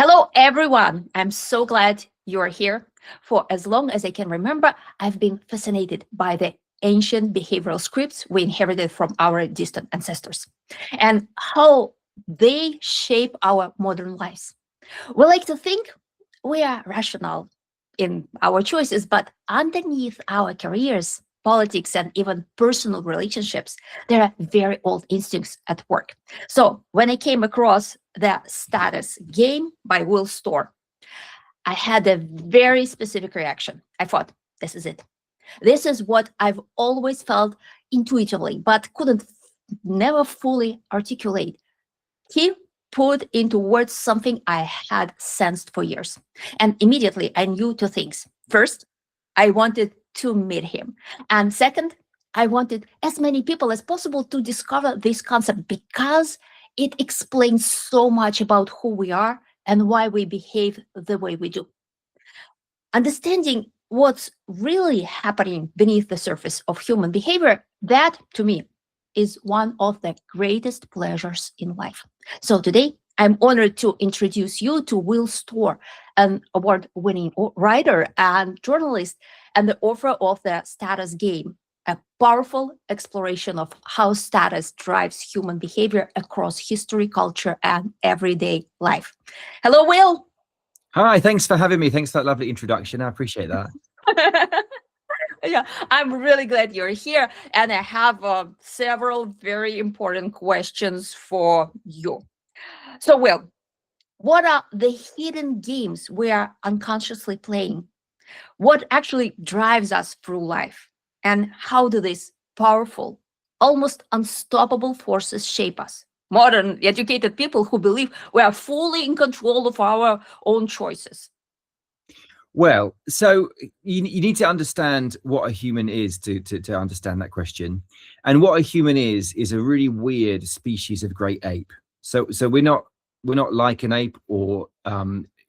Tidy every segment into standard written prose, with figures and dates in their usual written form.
Hello, everyone. I'm so glad you're here. For as long as I can remember, I've been fascinated by the ancient behavioral scripts we inherited from our distant ancestors and how they shape our modern lives. We like to think we are rational in our choices, but underneath our careers, politics, and even personal relationships, there are very old instincts at work. So when I came across the status game by Will Storr, I had a very specific reaction. I thought, this is it. This is what I've always felt intuitively, but couldn't never fully articulate. He put into words something I had sensed for years. And immediately I knew two things. First, I wanted to meet him. And second, I wanted as many people as possible to discover this concept because it explains so much about who we are and why we behave the way we do. Understanding what's really happening beneath the surface of human behavior, that to me is one of the greatest pleasures in life. So today, I'm honored to introduce you to Will Storr, an award-winning writer and journalist, and the author of the Status Game, a powerful exploration of how status drives human behavior across history, culture, and everyday life. Hello, Will. Hi, thanks for having me. Thanks for that lovely introduction. I appreciate that. Yeah, I'm really glad you're here. And I have several very important questions for you. So, Will, what are the hidden games we are unconsciously playing? What actually drives us through life? And how do these powerful, almost unstoppable forces shape us? Modern, educated people who believe we are fully in control of our own choices. Well, so you need to understand what a human is to understand that question. And what a human is a really weird species of great ape. So we're not like an ape or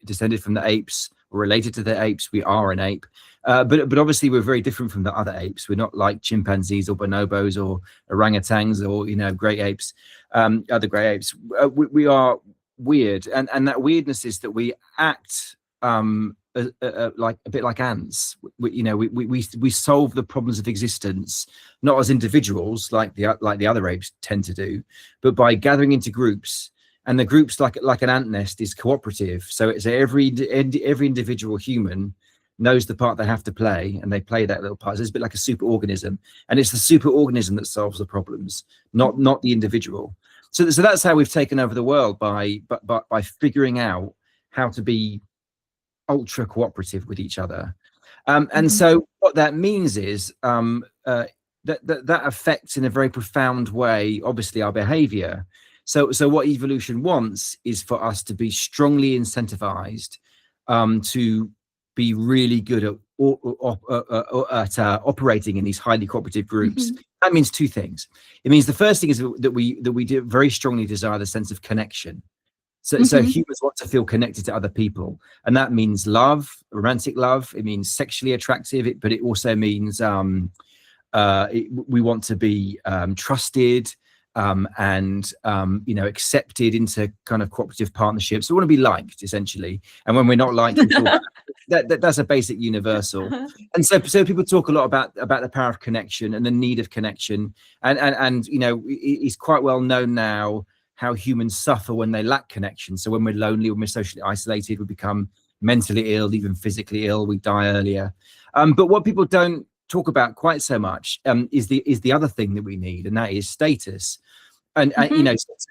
descended from the apes or related to the apes. We are an ape. But obviously we're very different from the other apes. We're not like chimpanzees or bonobos or orangutans or great apes, other great apes. We are weird, and that weirdness is that we act like a bit like ants. We solve the problems of existence not as individuals like the other apes tend to do, but by gathering into groups. And the groups, like an ant nest, is cooperative. So it's every individual human knows the part they have to play, and they play that little part. So it's a bit like a super organism, and it's the super organism that solves the problems, not the individual. So that's how we've taken over the world by figuring out how to be ultra cooperative with each other. And so what that means is that affects in a very profound way, obviously, our behavior. So what evolution wants is for us to be strongly incentivized to be really good at operating in these highly cooperative groups. That means two things. It means the first thing is that we do very strongly desire the sense of connection. So humans want to feel connected to other people, and that means love, romantic love. It means sexually attractive, but it also means we want to be trusted and accepted into kind of cooperative partnerships. We want to be liked, essentially. And when we're not liked, we feel that's a basic universal. And so people talk a lot about the power of connection and the need of connection. And it's quite well known now how humans suffer when they lack connection. So when we're lonely, when we're socially isolated, we become mentally ill, even physically ill, we die earlier. But what people don't talk about quite so much is the other thing that we need, and that is status. And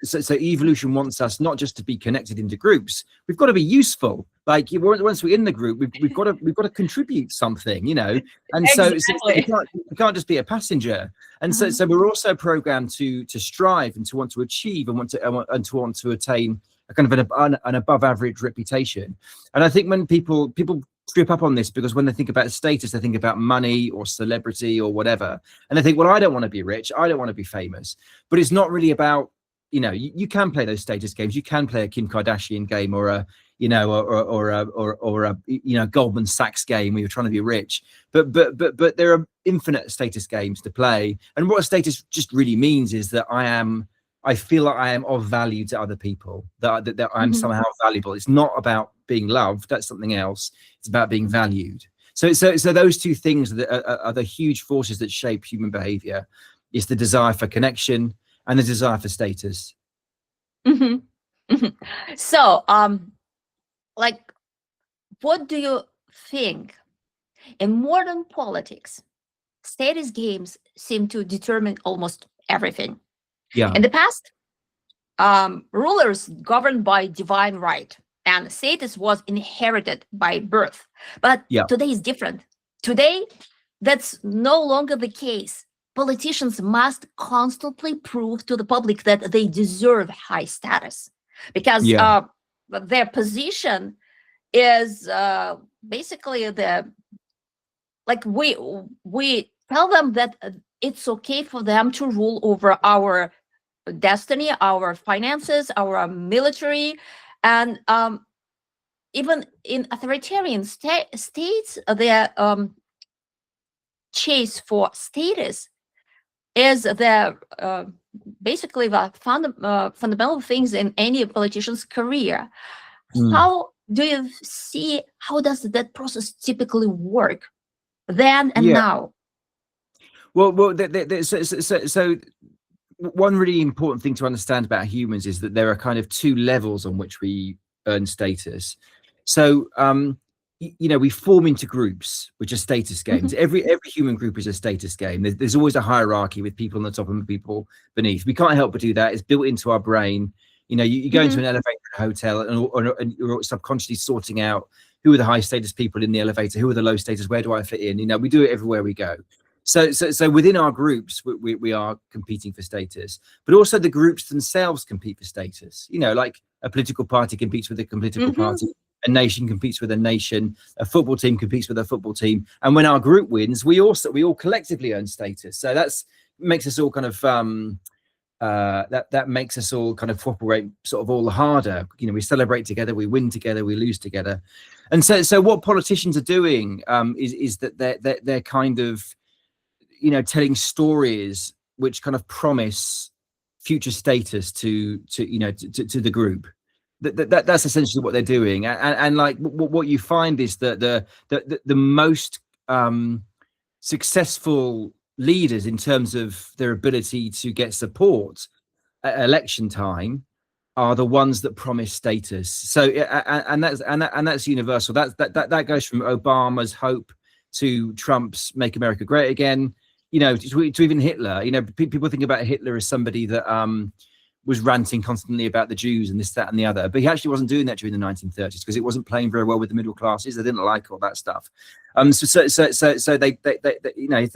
so evolution wants us not just to be connected into groups. We've got to be useful. Like once we're in the group, we've got to contribute something, And Exactly. so we can't just be a passenger. And so we're also programmed to strive and to want to achieve and to want to attain a kind of an above average reputation. And I think when people trip up on this, because when they think about status, they think about money or celebrity or whatever, and they think, well, I don't want to be rich, I don't want to be famous. But it's not really about, you can play those status games. You can play a Kim Kardashian game or a Goldman Sachs game where you're trying to be rich, but there are infinite status games to play. And what status just really means is that I am I feel like I am of value to other people, that I'm Mhm. somehow valuable. It's not about being loved. That's something else. It's about being valued. So those two things are the huge forces that shape human behavior. It's the desire for connection and the desire for status. Mhm. Mhm. So, like, what do you think in modern politics? Status games seem to determine almost everything. Yeah, In the past, rulers governed by divine right, and status was inherited by birth. But yeah, today is different. Today, that's no longer the case. Politicians must constantly prove to the public that they deserve high status because yeah, their position is basically the like we tell them that it's okay for them to rule over our destiny, our finances, our military, and even in authoritarian states, the chase for status is the basically the fundamental things in any politician's career. mm, How do you see? How does that process typically work then and yeah. now? Well, so one really important thing to understand about humans is that there are kind of two levels on which we earn status. So, we form into groups, which are status games. Mhm, Every human group is a status game. There's always a hierarchy with people on the top and people beneath. We can't help but do that. It's built into our brain. You go into mhm, an elevator at a hotel, and you're subconsciously sorting out who are the high status people in the elevator, who are the low status, where do I fit in? We do it everywhere we go. So within our groups, we are competing for status, but also the groups themselves compete for status. Like a political party competes with a political mhm, party, a nation competes with a nation, a football team competes with a football team, and when our group wins, we all collectively earn status. So that's makes us all kind of that makes us all kind of cooperate sort of all the harder. We celebrate together, we win together, we lose together, and so what politicians are doing is that they're kind of telling stories which kind of promise future status to the group. That's essentially what they're doing, and like what you find is that the most successful leaders in terms of their ability to get support at election time are the ones that promise status. So and that's universal. That goes from Obama's hope to Trump's make America great again, to even Hitler. People think about Hitler as somebody that was ranting constantly about the Jews and this, that, and the other, but he actually wasn't doing that during the 1930s because it wasn't playing very well with the middle classes. They didn't like all that stuff. So they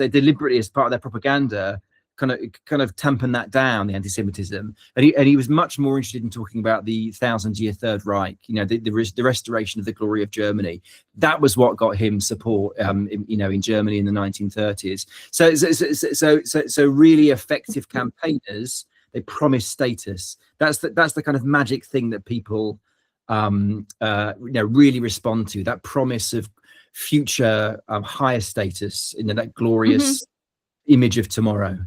deliberately, as part of their propaganda, kind of tampen that down, the anti-Semitism, and he was much more interested in talking about the 1,000-year Third Reich, the restoration of the glory of Germany. That was what got him support, in Germany in the 1930s. So really effective campaigners, they promise status. That's the kind of magic thing that people really respond to, that promise of future higher status, that mhm. glorious image of tomorrow.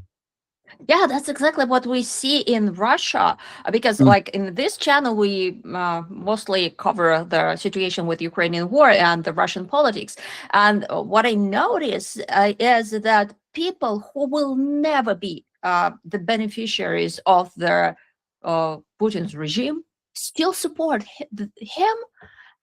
Yeah, that's exactly what we see in Russia. Because, Mm, like in this channel, we mostly cover the situation with Ukrainian war and the Russian politics. And what I notice is that people who will never be the beneficiaries of the Putin's regime still support him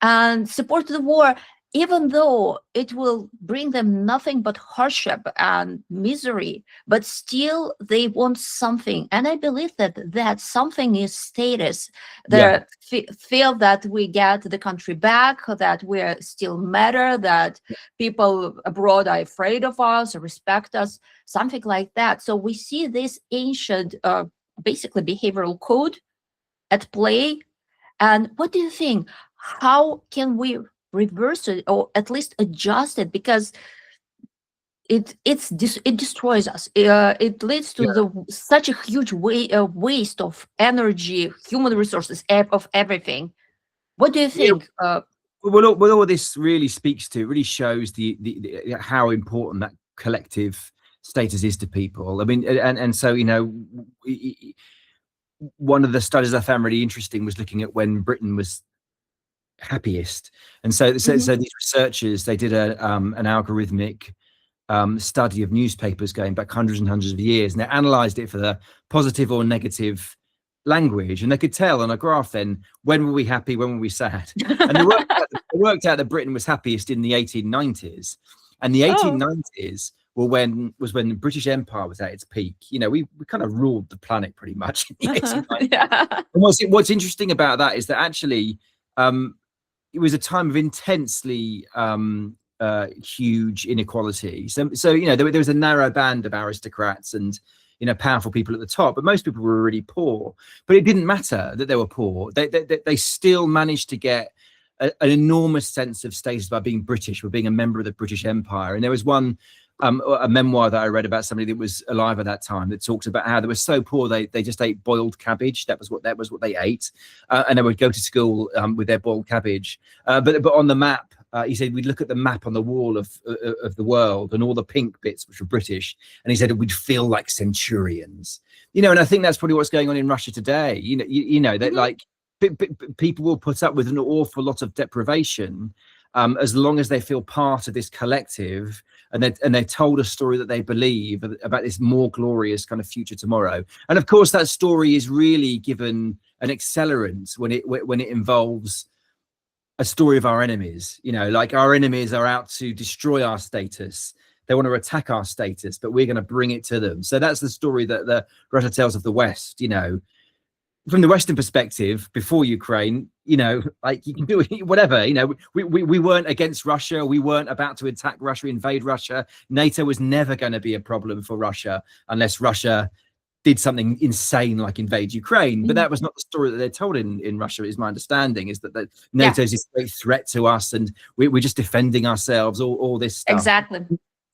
and support the war, even though it will bring them nothing but hardship and misery. But still, they want something, and I believe that that something is status. yeah, They feel that we get the country back, that we still matter, that people abroad are afraid of us, respect us, something like that. So we see this ancient, basically behavioral code at play. And what do you think? How can we reverse it or at least adjust it? Because it destroys us. It leads to yeah, such a huge waste of energy, human resources, of everything. What do you yeah. think? All this really speaks to, really shows how important that collective status is to people. I mean, and so one of the studies I found really interesting was looking at when Britain was happiest. And so these researchers, they did an algorithmic study of newspapers going back hundreds and hundreds of years, and they analyzed it for the positive or negative language, and they could tell on a graph then when were we happy, when were we sad. And they worked out that Britain was happiest in the 1890s, and the 1890s were when the British Empire was at its peak. You know, we kind of ruled the planet pretty much in the 1890s. Yeah. And what's interesting about that is that actually it was a time of intensely huge inequality. So you know, there was a narrow band of aristocrats and, you know, powerful people at the top, but most people were really poor. But it didn't matter that they were poor. They still managed to get an enormous sense of status by being British, by being a member of the British Empire. And there was one a memoir that I read about somebody that was alive at that time that talked about how they were so poor they just ate boiled cabbage. That was what they ate, and they would go to school with their boiled cabbage. But on the map, he said we'd look at the map on the wall of the world, and all the pink bits which were British, and he said we'd feel like centurions. You know, and I think that's probably what's going on in Russia today. You know that like people will put up with an awful lot of deprivation as long as they feel part of this collective, and they're told a story that they believe about this more glorious kind of future tomorrow. And of course, that story is really given an accelerant when it involves a story of our enemies. You know, like our enemies are out to destroy our status. They want to attack our status, but we're going to bring it to them. So that's the story that the Russia tells of the West. You know, from the Western perspective, before Ukraine, you know, like you can do whatever. You know, we weren't against Russia. We weren't about to attack Russia, invade Russia. NATO was never going to be a problem for Russia unless Russia did something insane like invade Ukraine. But that was not the story that they're told in Russia, is my understanding, is that NATO is this great threat to us and we're just defending ourselves, all this stuff. Exactly.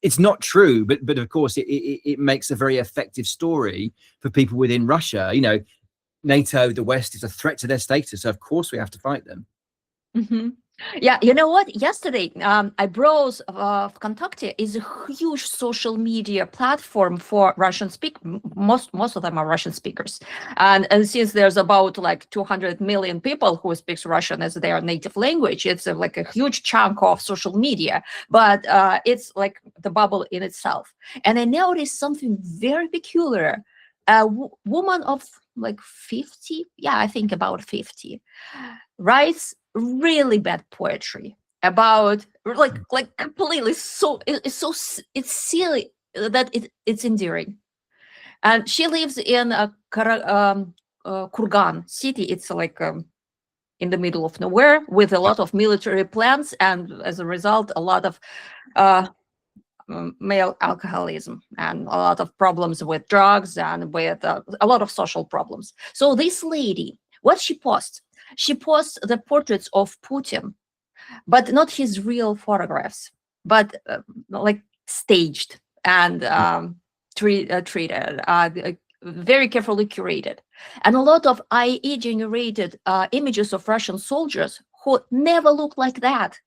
It's not true, but of course it makes a very effective story for people within Russia. You know, NATO, the West, is a threat to their status, so of course we have to fight them. Yeah, you know what? Yesterday, I browsed Vkontakte is a huge social media platform for Russian most of them are Russian speakers, and since there's about like 200 million people who speaks Russian as their native language, it's like a huge chunk of social media. But it's like the bubble in itself. And I noticed something very peculiar. A woman of like 50, I think about 50, writes really bad poetry about like completely it's silly that it's endearing. And she lives in a Kurgan city. It's like in the middle of nowhere with a lot of military plants, and as a result a lot of male alcoholism and a lot of problems with drugs and with a lot of social problems. So this lady, what she posts the portraits of Putin, but not his real photographs, but like staged and treated, very carefully curated, and a lot of AI generated images of Russian soldiers who never look like that.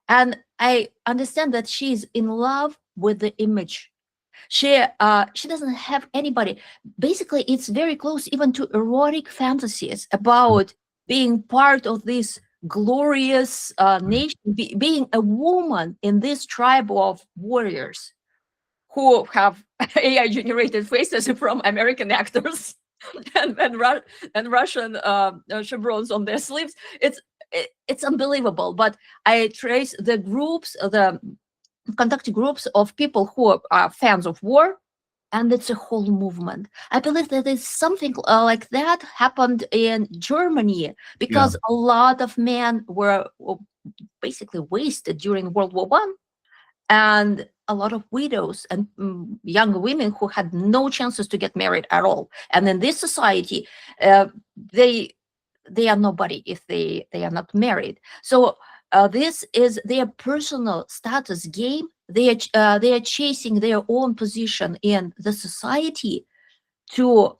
And I understand that she's in love with the image. She doesn't have anybody. Basically, it's very close even to erotic fantasies about being part of this glorious nation, being a woman in this tribe of warriors who have AI-generated faces from American actors and Russian chevrons on their sleeves. It's unbelievable. But I trace the groups, the contact groups of people who are fans of war, and it's a whole movement. I believe that it's something like that happened in Germany because a lot of men were basically wasted during World War I, and a lot of widows and young women who had no chances to get married at all. And in this society, they are nobody if they are not married. So this is their personal status game. They are chasing their own position in the society to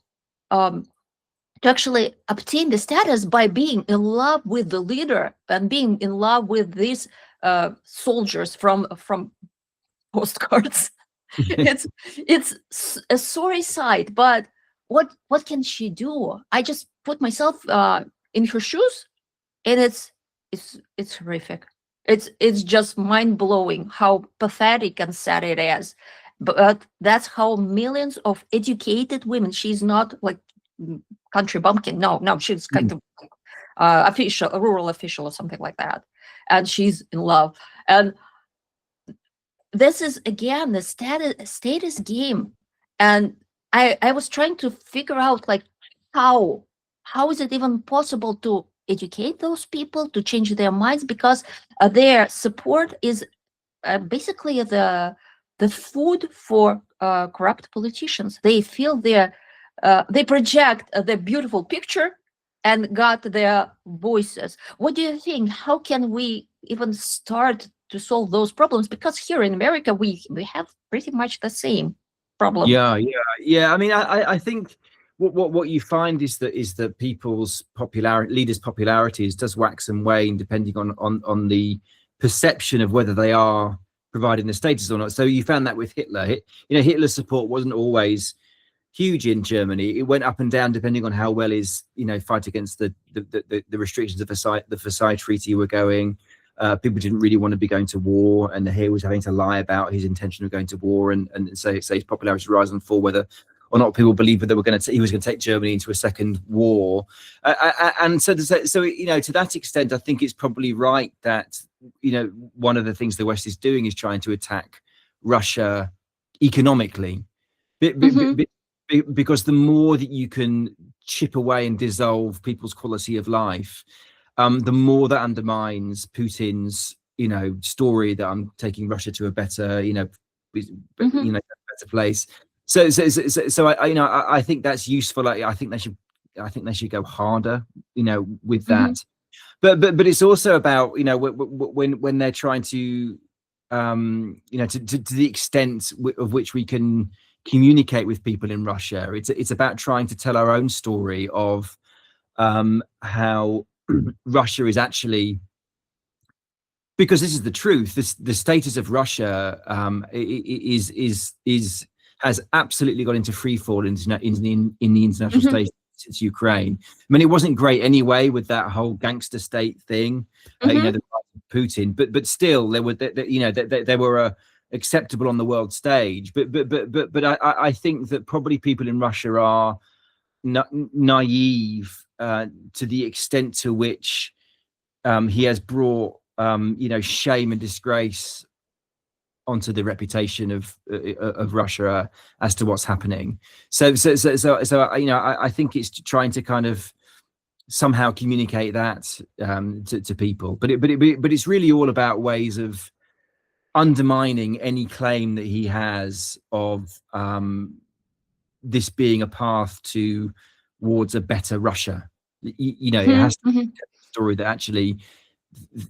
actually obtain the status by being in love with the leader and being in love with these soldiers from postcards. It's a sorry sight, but what can she do? I just put myself in her shoes, and it's horrific. It's just mind blowing how pathetic and sad it is. But that's how millions of educated women. She's not like country bumpkin. No, no, she's kind of official, a rural official or something like that, and she's in love. And this is again the status game, and I was trying to figure out like how is it even possible to educate those people to change their minds, because their support is basically the food for corrupt politicians. They feel they project the beautiful picture and got their voices. What do you think? How can we even start to solve those problems? Because here in America, we have pretty much the same problem. Yeah. I mean, I think what you find is that people's leaders' popularities does wax and wane depending on the perception of whether they are providing the status or not. So you found that with Hitler. Hitler's support wasn't always huge in Germany. It went up and down depending on how well his fight against the restrictions of the Versailles Treaty were going. People didn't really want to be going to war, and he was having to lie about his intention of going to war, and say his popularity rise and fall, whether or not people believed that he was going to take Germany into a second war. And so to that extent, I think it's probably right that one of the things the West is doing is trying to attack Russia economically, because the more that you can chip away and dissolve people's quality of life, the more that undermines Putin's story that I'm taking Russia to a better better place. So I think that's useful. I think they should go harder with that. But it's also about when they're trying to to the extent of which we can communicate with people in Russia. It's about trying to tell our own story of how Russia is actually, because this is the truth. The status of Russia has absolutely got into free fall in the international stage since Ukraine. I mean, it wasn't great anyway with that whole gangster state thing, Putin. But still, they were acceptable on the world stage. But I think that probably people in Russia are naive to the extent to which he has brought shame and disgrace onto the reputation of Russia as to what's happening. So I think it's trying to kind of somehow communicate that to people. But it's really all about ways of undermining any claim that he has of this being a path towards a better Russia. It has to be a story that actually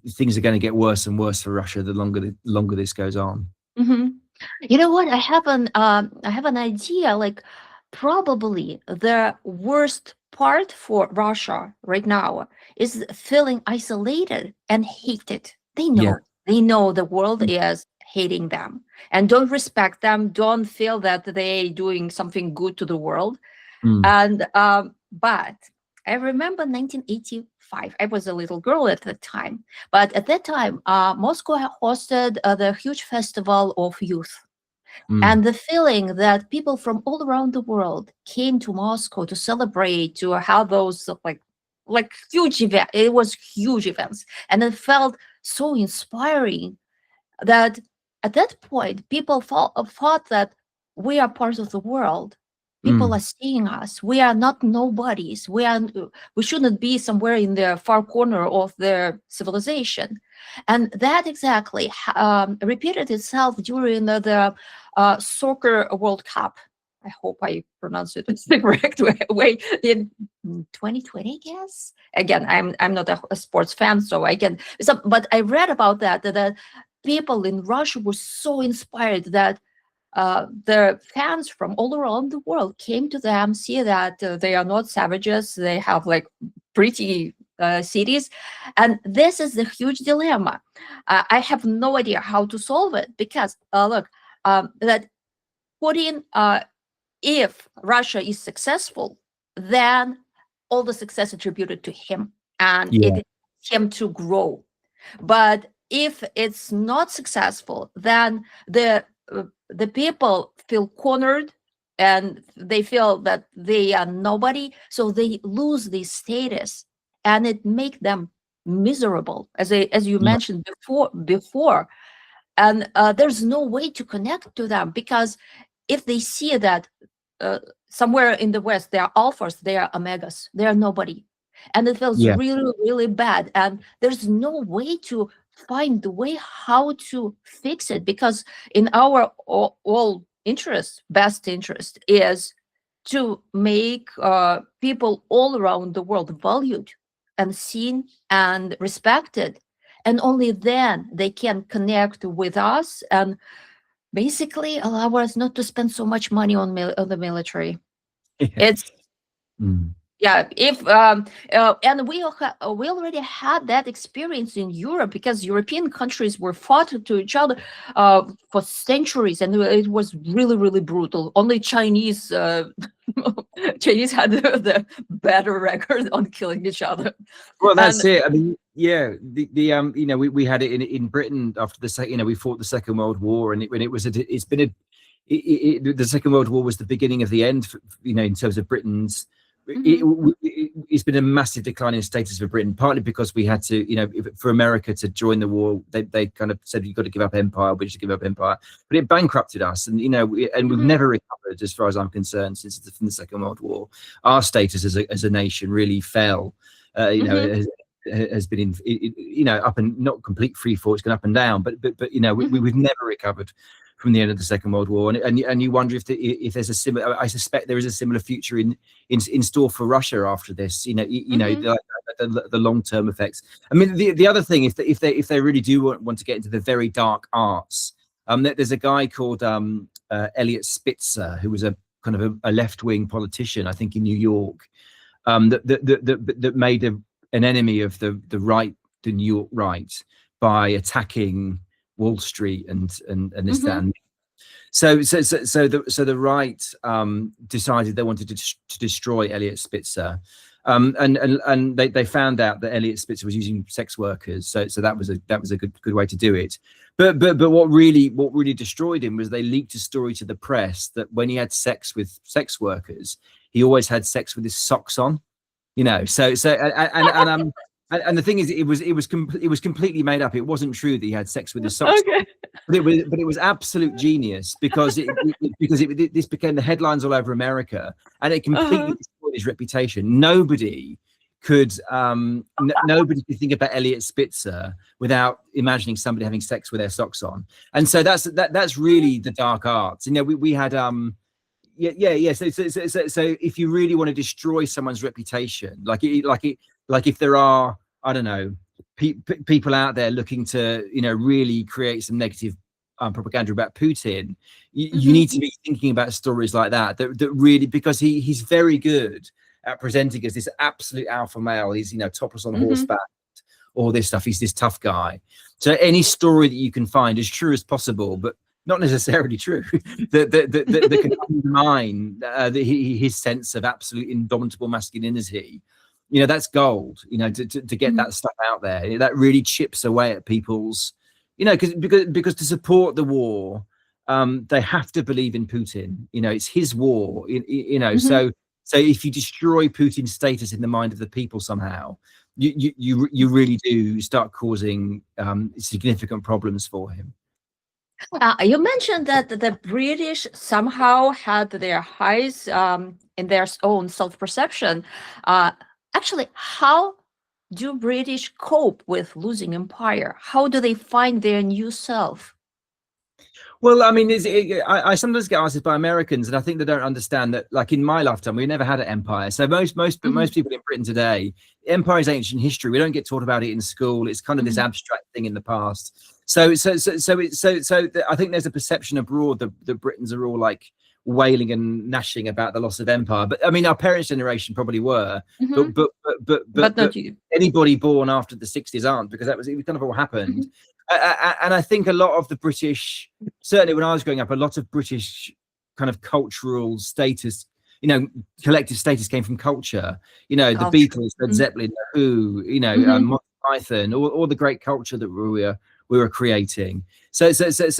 things are going to get worse and worse for Russia the longer this goes on. You know what? I have an idea. Like, probably the worst part for Russia right now is feeling isolated and hated. They know the world is hating them and don't respect them, don't feel that they're doing something good to the world. And but I remember 1985. I was a little girl at that time, but at that time, Moscow hosted the huge festival of youth. And the feeling that people from all around the world came to Moscow to celebrate, to have those like huge event. It was huge events, and it felt so inspiring that at that point people thought that we are part of the world. People are seeing us. We are not nobodies. We shouldn't be somewhere in the far corner of their civilization. And that exactly repeated itself during the soccer World Cup. I hope I pronounced it the correct way in 2020, I guess. Again, I'm not a sports fan, so I can. But I read about that people in Russia were so inspired that the fans from all around the world came to them, see that they are not savages. They have like pretty cities. And this is the huge dilemma. I have no idea how to solve it because look, that Putin if Russia is successful, then all the success attributed to him, and Yeah. it helps him to grow. But if it's not successful, then the people feel cornered, and they feel that they are nobody, so they lose this status, and it make them miserable, as you Yeah. mentioned before. And there's no way to connect to them, because if they see that uh, somewhere in the West, they are alphas, they are omegas, they are nobody. And it feels Yeah. really, really bad. And there's no way to find the way how to fix it, because in our all interest, best interest is to make people all around the world valued and seen and respected. And only then they can connect with us and basically allow us not to spend so much money on the military. Yeah. It's Mm. yeah, if and we already had that experience in Europe, because European countries were fought to each other for centuries, and it was really, really brutal. Only Chinese had the better record on killing each other. Well, that's And it. I mean, yeah, you know, we had it in Britain after the second, you know, we fought the Second World War, and when it was it's been the Second World War was the beginning of the end, you know, in terms of Britain's. It's been a massive decline in status for Britain, partly because we had to, you know, for America to join the war, they kind of said you've got to give up empire, we should give up empire, but it bankrupted us, and you know, we've never recovered, as far as I'm concerned, since from the Second World War. Our status as a nation really fell. You know, has been in, you know, up and not complete free fall. It's gone up and down, but you know, we've never recovered from the end of the Second World War, and you wonder if there's a similar. I suspect there is a similar future in store for Russia after this. You know, the long-term effects. I mean, the other thing, if they really do want to get into the very dark arts, there's a guy called Elliot Spitzer, who was a kind of a left-wing politician, I think, in New York, that made an enemy of the right, the New York right, by attacking Wall Street and this that. And so the right decided they wanted to destroy Elliot Spitzer, and they found out that Elliot Spitzer was using sex workers. So that was a good way to do it. But what really destroyed him was they leaked a story to the press that when he had sex with sex workers, he always had sex with his socks on. You know, and the thing is, it was completely made up. It wasn't true that he had sex with his socks. Okay. But it was absolute genius, because this became the headlines all over America, and it completely destroyed his reputation. Nobody could think about Elliot Spitzer without imagining somebody having sex with their socks on. And so that's really the dark arts. You know, we had yeah. So if you really want to destroy someone's reputation, like if there are, I don't know, people out there looking to, you know, really create some negative propaganda about Putin, you need to be thinking about stories like that really, because he's very good at presenting as this absolute alpha male. He's, you know, topless on horseback, all this stuff. He's this tough guy. So any story that you can find, as true as possible, but not necessarily true, that can undermine his sense of absolute indomitable masculinity, you know, that's gold. You know, to get that stuff out there, that really chips away at people's, you know, because to support the war, they have to believe in Putin. You know, it's his war. You know, so if you destroy Putin's status in the mind of the people somehow, you really do start causing significant problems for him. You mentioned that the British somehow had their highs in their own self-perception. Actually, how do British cope with losing empire? How do they find their new self? Well, I mean, I sometimes get asked this by Americans, and I think they don't understand that, like, in my lifetime, we never had an empire. So most people in Britain today, empire is ancient history. We don't get taught about it in school. It's kind of this abstract thing in the past. So I think there's a perception abroad that Britons are all like wailing and gnashing about the loss of empire. But I mean, our parents' generation probably were, but not you. Anybody born after the 60s aren't, because it was kind of what happened. And I think a lot of the British, certainly when I was growing up, a lot of British kind of cultural status, collective status came from culture. The Culture. Beatles, Led Zeppelin, The Who, Monty Python, all the great culture that we were creating. So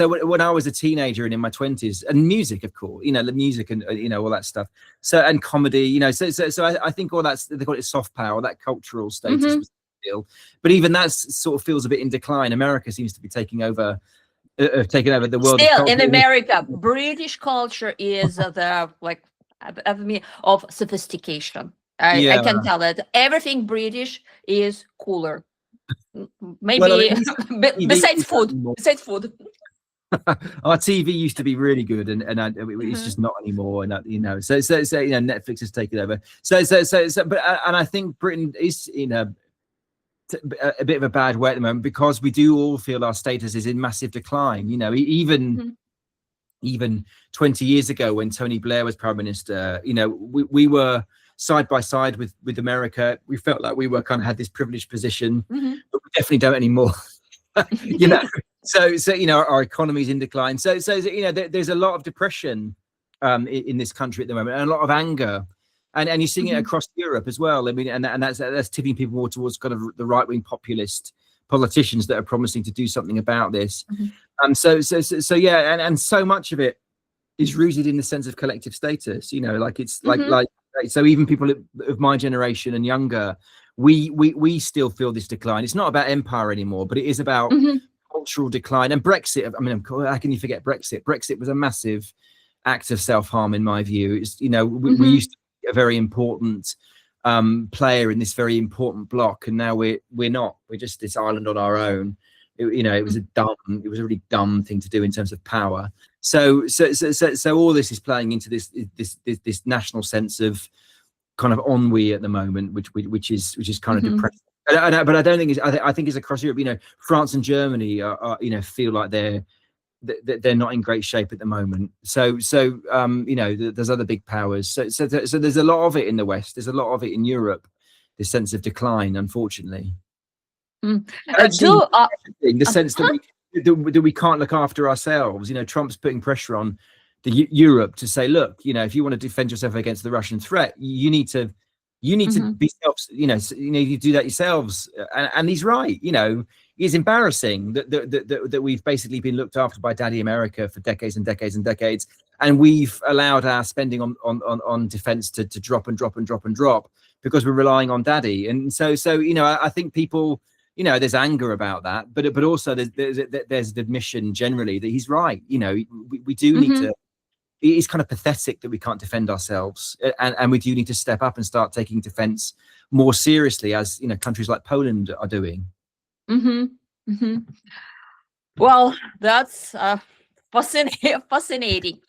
when I was a teenager and in my 20s, and music, of course, the music and all that stuff. So, and comedy, so I think all that's, they call it soft power, that cultural status was still, but even that sort of feels a bit in decline. America seems to be taking over the world. Still in America, British culture is the epitome of sophistication. I can tell that everything British is cooler. Maybe besides food. Our TV used to be really good, and it's just not anymore. And so Netflix has taken over. But I think Britain is in a bit of a bad way at the moment, because we do all feel our status is in massive decline. Even 20 years ago, when Tony Blair was Prime Minister, we were side by side with America. We felt like we were kind of had this privileged position, but we definitely don't anymore. So our economy is in decline. So there's a lot of depression in this country at the moment, and a lot of anger, and you're seeing it across Europe as well. I mean, and that's tipping people more towards kind of the right-wing populist politicians that are promising to do something about this. And so so much of it is rooted in the sense of collective status. It's like so even people of my generation and younger, we still feel this decline. It's not about empire anymore, but it is about cultural decline. And Brexit, I mean, how can you forget Brexit? Brexit was a massive act of self-harm, in my view. It's, we used to be a very important player in this very important block, and now we're not. We're just this island on our own. It was a really dumb thing to do in terms of power. So all this is playing into this national sense of kind of ennui at the moment, which is kind of depressing. But I don't think I think it's across Europe. France and Germany are feel like they're not in great shape at the moment. So there's other big powers. So there's a lot of it in the West. There's a lot of it in Europe. This sense of decline, unfortunately. The sense that we can't look after ourselves. Trump's putting pressure on Europe to say, look, if you want to defend yourself against the Russian threat, you need to be self. You do that yourselves. And he's right. It's embarrassing that we've basically been looked after by Daddy America for decades and decades and decades, and we've allowed our spending on defense to drop and drop and drop and drop because we're relying on Daddy. And so I think people. There's anger about that, but also there's an admission generally that he's right. We do need to. It's kind of pathetic that we can't defend ourselves, and we do need to step up and start taking defense more seriously, as countries like Poland are doing. Well, that's fascinating.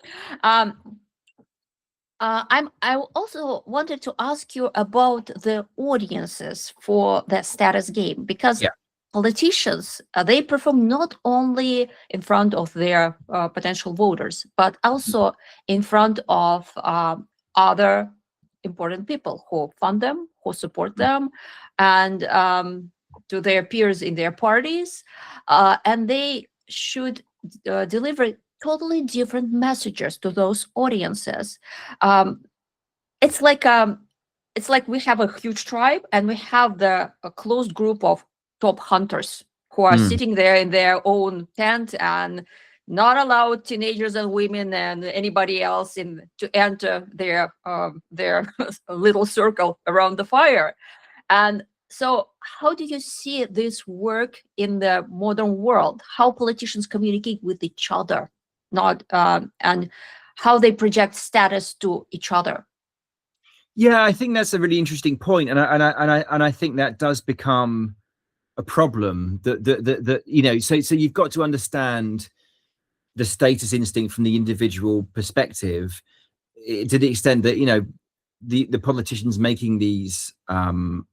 I also wanted to ask you about the audiences for the status game, because politicians, they perform not only in front of their potential voters, but also in front of other important people who fund them, who support them, and to their peers in their parties. And they should deliver totally different messages to those audiences. It's like we have a huge tribe, and we have a closed group of top hunters who are sitting there in their own tent and not allowed teenagers and women and anybody else to enter their little circle around the fire. And so how do you see this work in the modern world? How politicians communicate with each other, and how they project status to each other? Yeah, I think that's a really interesting point, and I think that does become a problem. So you've got to understand the status instinct from the individual perspective, to the extent that the politicians making these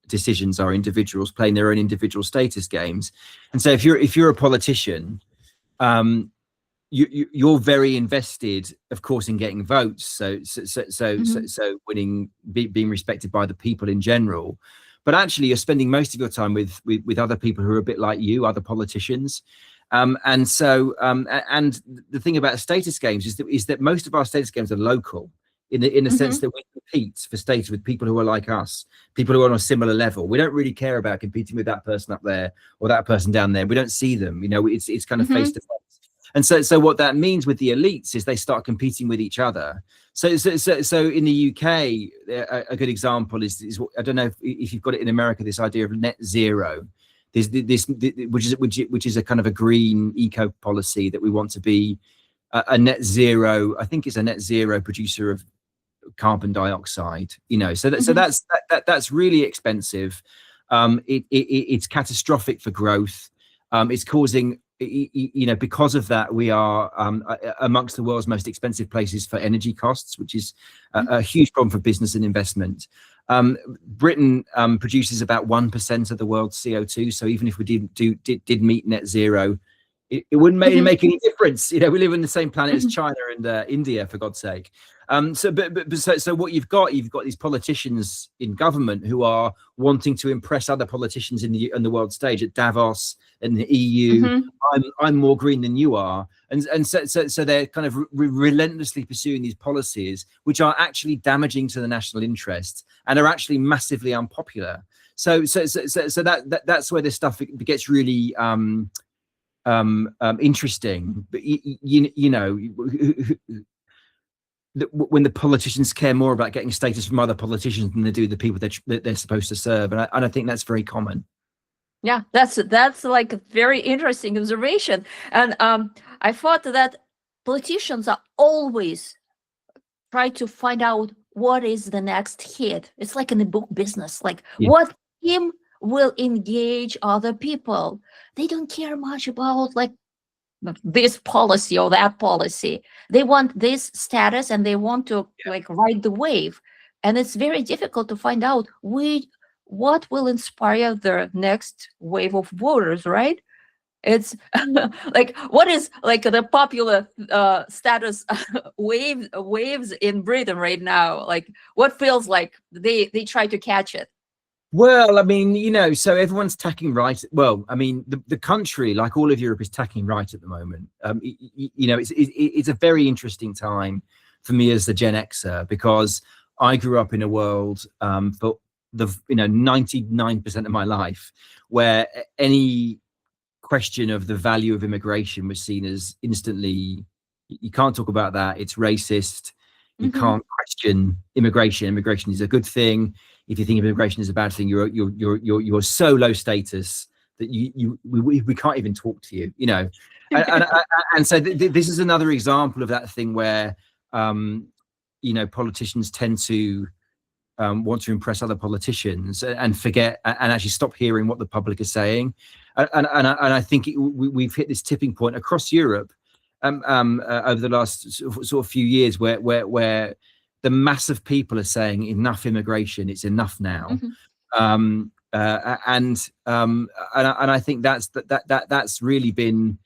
decisions are individuals playing their own individual status games. And so if you're a politician, you're very invested, of course, in getting votes. So winning, being respected by the people in general. But actually, you're spending most of your time with other people who are a bit like you, other politicians. And the thing about status games is that most of our status games are local, in the sense that we compete for status with people who are like us, people who are on a similar level. We don't really care about competing with that person up there or that person down there. We don't see them. It's kind of face to face. And so what that means with the elites is they start competing with each other. So in the UK, a good example is I don't know if you've got it in America, this idea of net zero. Which is a kind of a green eco policy that we want to be a net zero. I think it's a net zero producer of carbon dioxide. So that's really expensive. It's catastrophic for growth. It's causing, because of that, we are amongst the world's most expensive places for energy costs, which is a huge problem for business and investment. Britain produces about 1% of the world's CO2. So even if we did meet net zero, it wouldn't make any difference. We live on the same planet as China and India, for God's sake. So what you've got these politicians in government who are wanting to impress other politicians in the world stage at Davos and the EU. I'm more green than you are, and so they're kind of relentlessly pursuing these policies which are actually damaging to the national interest and are actually massively unpopular. So that's where this stuff gets really interesting. But when the politicians care more about getting status from other politicians than they do the people that they're supposed to serve, and I think that's very common. Yeah, that's like a very interesting observation. And I thought that politicians are always try to find out what is the next hit. It's like in the book business, like what theme will engage other people. They don't care much about like this policy or that policy. They want this status and they want to like ride the wave. And it's very difficult to find out what will inspire the next wave of voters, right? It's like, what is like the popular status waves in Britain right now? Like, what feels like they try to catch it? Well, I mean, so everyone's tacking right. Well, I mean, the country, like all of Europe, is tacking right at the moment. It's a very interesting time for me as a Gen Xer, because I grew up in a world for the 99% of my life where any question of the value of immigration was seen as instantly, you can't talk about that, it's racist, you can't question immigration. Immigration is a good thing. If you think immigration is a bad thing, you're so low status that we can't even talk to you, and so this is another example of that thing where politicians tend to want to impress other politicians and forget and actually stop hearing what the public is saying. And I think we've hit this tipping point across Europe over the last sort of few years where the mass of people are saying enough immigration, it's enough now. And I think that's really been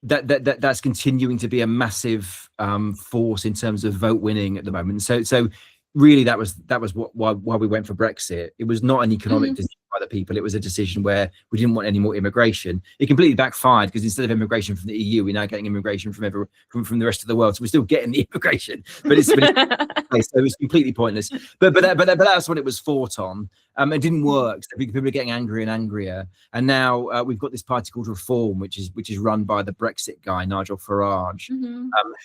that's continuing to be a massive force in terms of vote winning at the moment. So really that was why we went for Brexit. It was not an economic decision by the people. It was a decision where we didn't want any more immigration. It completely backfired, because instead of immigration from the EU, we're now getting immigration from the rest of the world. So we're still getting the immigration, but it's so it was completely pointless. But that's what it was fought on. It didn't work. So people are getting angrier and angrier. And now we've got this party called Reform, which is run by the Brexit guy, Nigel Farage,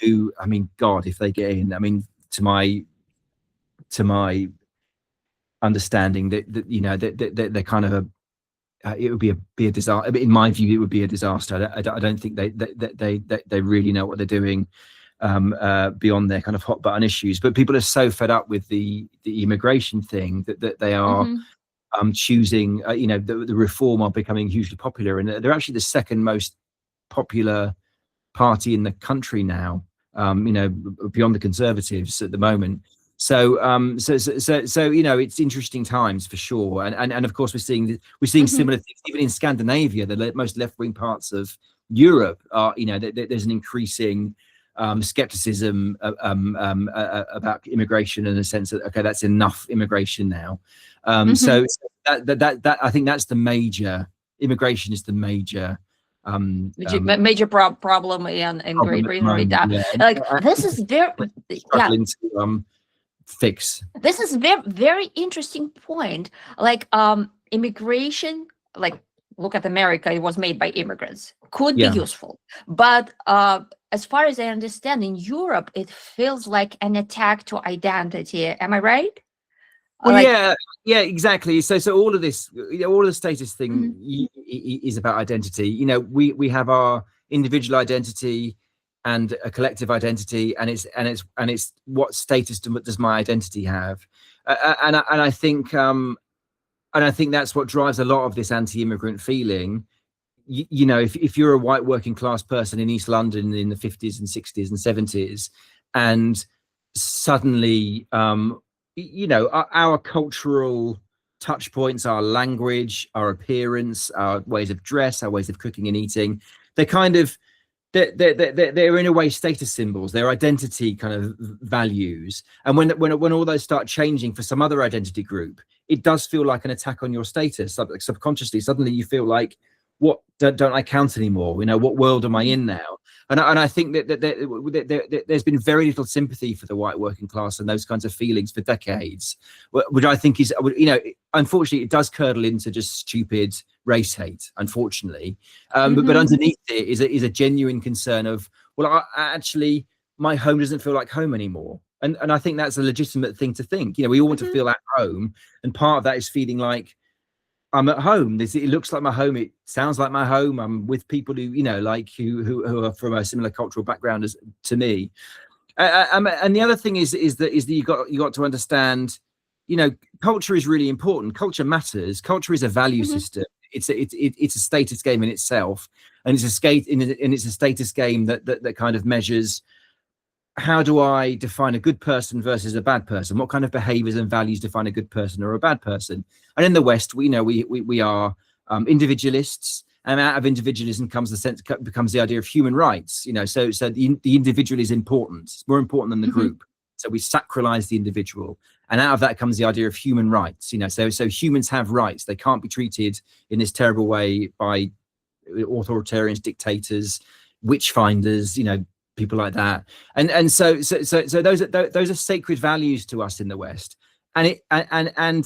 who, I mean, God, if they get in, I mean, to my understanding, that they're kind of it would be a disaster. In my view, it would be a disaster. I don't think they really know what they're doing beyond their kind of hot button issues. But people are so fed up with the immigration thing that they are choosing. The Reform are becoming hugely popular, and they're actually the second most popular party in the country now. Beyond the Conservatives at the moment. So it's interesting times for sure, and of course we're seeing similar things even in Scandinavia. The most left-wing parts of Europe are, there's an increasing skepticism about immigration, in the sense that, okay, that's enough immigration now. So that I think that's the major immigration is the major problem in Great problem at the Britain right moment. now. Yeah. Like this is very struggling to fix. This is very interesting point. Like immigration, like look at America, it was made by immigrants, could be useful, but as far as I understand, in Europe it feels like an attack to identity. Am I right? Well, yeah, exactly. So all of this, all of the status thing is about identity. You know, we have our individual identity and a collective identity, and it's what status does my identity have, and I think that's what drives a lot of this anti-immigrant feeling. You know, if you're a white working class person in East London in the 50s and 60s and 70s, and suddenly you know, our cultural touch points, our language, our appearance, our ways of dress, our ways of cooking and eating, they're kind of they're in a way status symbols, they're identity kind of values. And when all those start changing for some other identity group, it does feel like an attack on your status. Subconsciously, suddenly you feel like, what, don't I count anymore? You know, what world am I in now? And I think that there's been very little sympathy for the white working class and those kinds of feelings for decades, which I think is, you know, unfortunately, it does curdle into just stupid race hate, unfortunately. But underneath it is a genuine concern of, well, actually, my home doesn't feel like home anymore. And I think that's a legitimate thing to think. You know, we all want to feel at home. And part of that is feeling like, I'm at home. It looks like my home. It sounds like my home. I'm with people who, you know, like who are from a similar cultural background as to me. And the other thing is that you got to understand, you know, culture is really important. Culture matters. Culture is a value system. It's a status game in itself, and it's a status game that kind of measures, how do I define a good person versus a bad person? What kind of behaviors and values define a good person or a bad person? And in the West, we are individualists, and out of individualism becomes the idea of human rights. You know, so the individual is important. It's more important than the group. So we sacralize the individual, and out of that comes the idea of human rights. You know, so humans have rights. They can't be treated in this terrible way by authoritarians, dictators, witch finders. You know, people like that. And so those are sacred values to us in the West. And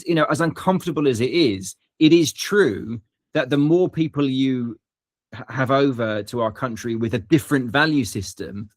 you know, as uncomfortable as it is true that the more people you have over to our country with a different value system,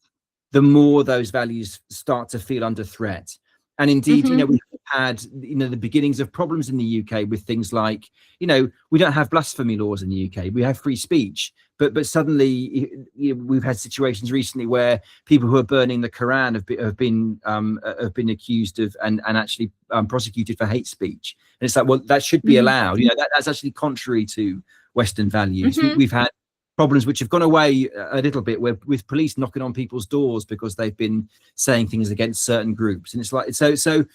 the more those values start to feel under threat. And indeed, you know, we've had, you know, the beginnings of problems in the UK with things like, you know, we don't have blasphemy laws in the UK. We have free speech. But suddenly, you know, we've had situations recently where people who are burning the Quran have been accused of and actually prosecuted for hate speech. And it's like, well, that should be allowed. You know, that's actually contrary to Western values. We've had problems which have gone away a little bit, with police knocking on people's doors because they've been saying things against certain groups. And it's like, so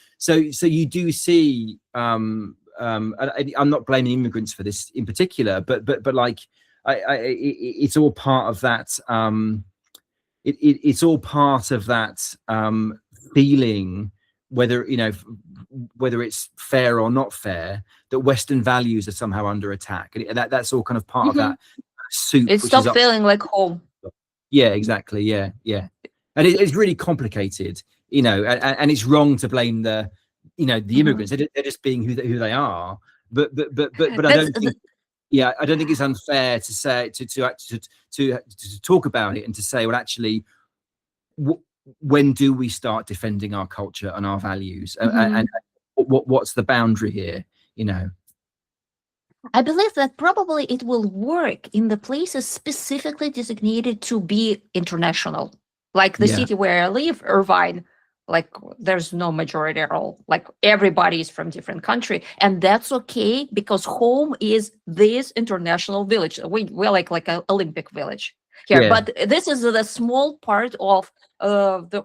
you do see. I'm not blaming immigrants for this in particular, but like. It's all part of that. It's all part of that feeling, whether it's fair or not fair, that Western values are somehow under attack, and that's all kind of part of that soup. It's stop feeling like home. Yeah, exactly. Yeah, and it's really complicated, you know, and it's wrong to blame the immigrants. They're just being who they are. But I don't think. Yeah, I don't think it's unfair to say to talk about it and to say, well, actually, when do we start defending our culture and our values, and what's the boundary here? You know, I believe that probably it will work in the places specifically designated to be international, like the city where I live, Irvine. Like there's no majority at all. Like everybody is from different country, and that's okay because home is this international village. We're like an Olympic village here, but this is the small part of the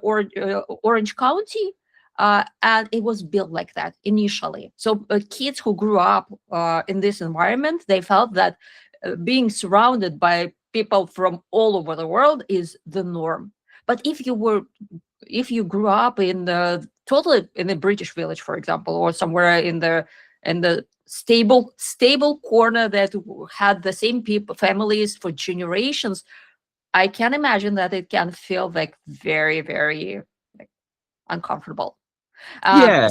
Orange County, and it was built like that initially. So kids who grew up in this environment, they felt that being surrounded by people from all over the world is the norm. But if you grew up in the British village, for example, or somewhere in the stable corner that had the same people families for generations, I can imagine that it can feel like very, very like, uncomfortable. Yeah.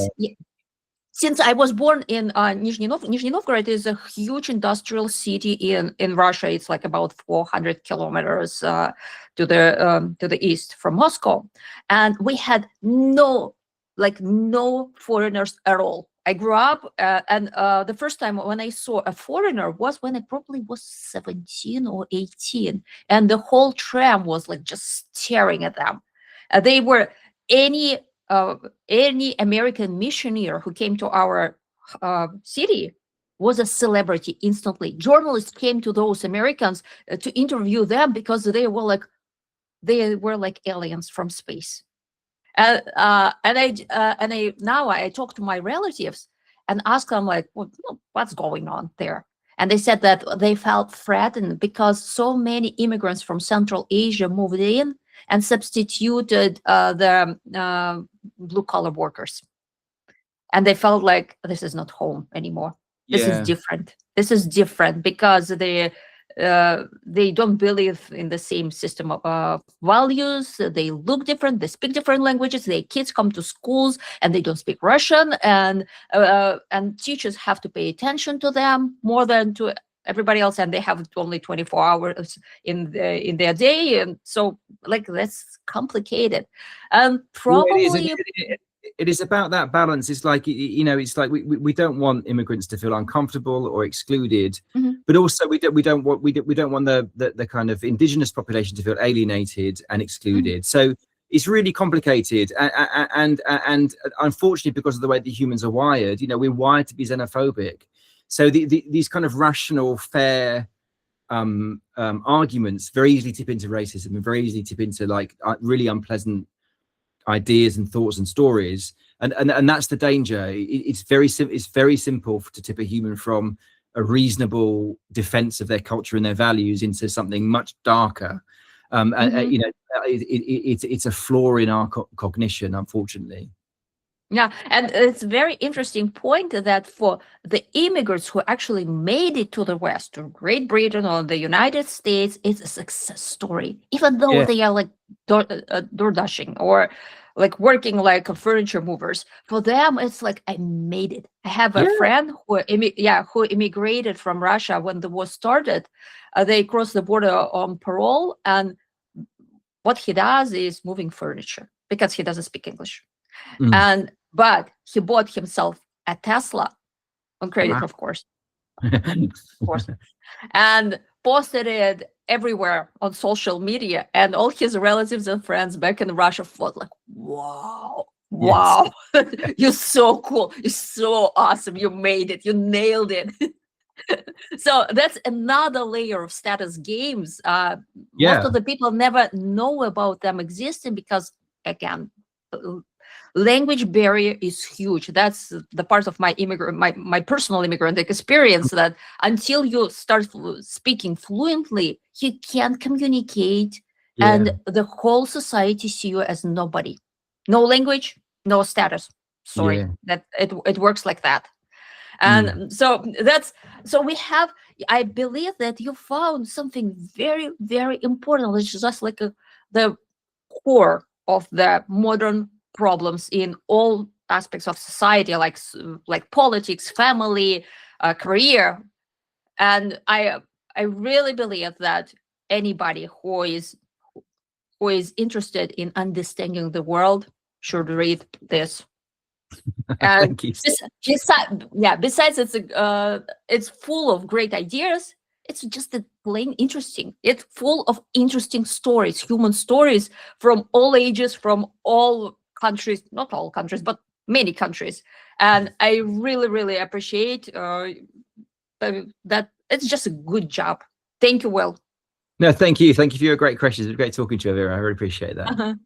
Since I was born in Nizhny Novgorod is a huge industrial city in Russia. It's like about 400 kilometers to the east from Moscow, and we had no foreigners at all. I grew up, and the first time when I saw a foreigner was when I probably was 17 or 18, and the whole tram was like just staring at them. They were any American missionary who came to our city was a celebrity instantly. Journalists came to those Americans to interview them because they were like aliens from space. And I now I talk to my relatives and ask them like, what's going on there? And they said that they felt threatened because so many immigrants from Central Asia moved in and substituted the blue collar workers. And they felt like this is not home anymore. This is different. This is different because they don't believe in the same system of values. They look different. They speak different languages. Their kids come to schools and they don't speak Russian, and teachers have to pay attention to them more than to everybody else, and they have only 24 hours in their day, and so like that's complicated. And probably it is about that balance. It's like, it's like we don't want immigrants to feel uncomfortable or excluded, but also we don't want the kind of indigenous population to feel alienated and excluded. So it's really complicated, and unfortunately, because of the way that humans are wired, we're wired to be xenophobic. So these kind of rational, fair arguments very easily tip into racism and very easily tip into like really unpleasant ideas and thoughts and stories, and that's the danger. It's very simple to tip a human from a reasonable defense of their culture and their values into something much darker. It's a flaw in our cognition, unfortunately. Yeah, and it's a very interesting point that for the immigrants who actually made it to the West, to Great Britain or the United States, it's a success story, even though they are like door dashing or like working like furniture movers. For them, it's like, I made it. I have a friend who immigrated from Russia when the war started. They crossed the border on parole, and what he does is moving furniture because he doesn't speak English. But he bought himself a Tesla on credit, of course, and posted it everywhere on social media. And all his relatives and friends back in Russia thought like, wow, you're so cool. You're so awesome. You made it. You nailed it. So that's another layer of status games. Most of the people never know about them existing because, again, language barrier is huge. That's the part of my personal immigrant experience, that until you start speaking fluently, you can't communicate, and the whole society see you as nobody. No language, no status. Sorry, that it works like that. And so we have, I believe that you found something very, very important, which is just like the core of the modern problems in all aspects of society, like politics, family, career. And I really believe that anybody who is interested in understanding the world should read this. And Thank you. Besides it's full of great ideas. It's just plain interesting. It's full of interesting stories, human stories from all ages, from all countries, not all countries, but many countries. And I really, really appreciate that. It's just a good job. Thank you, Will. No, thank you. Thank you for your great questions. It was great talking to you, Elvira. I really appreciate that.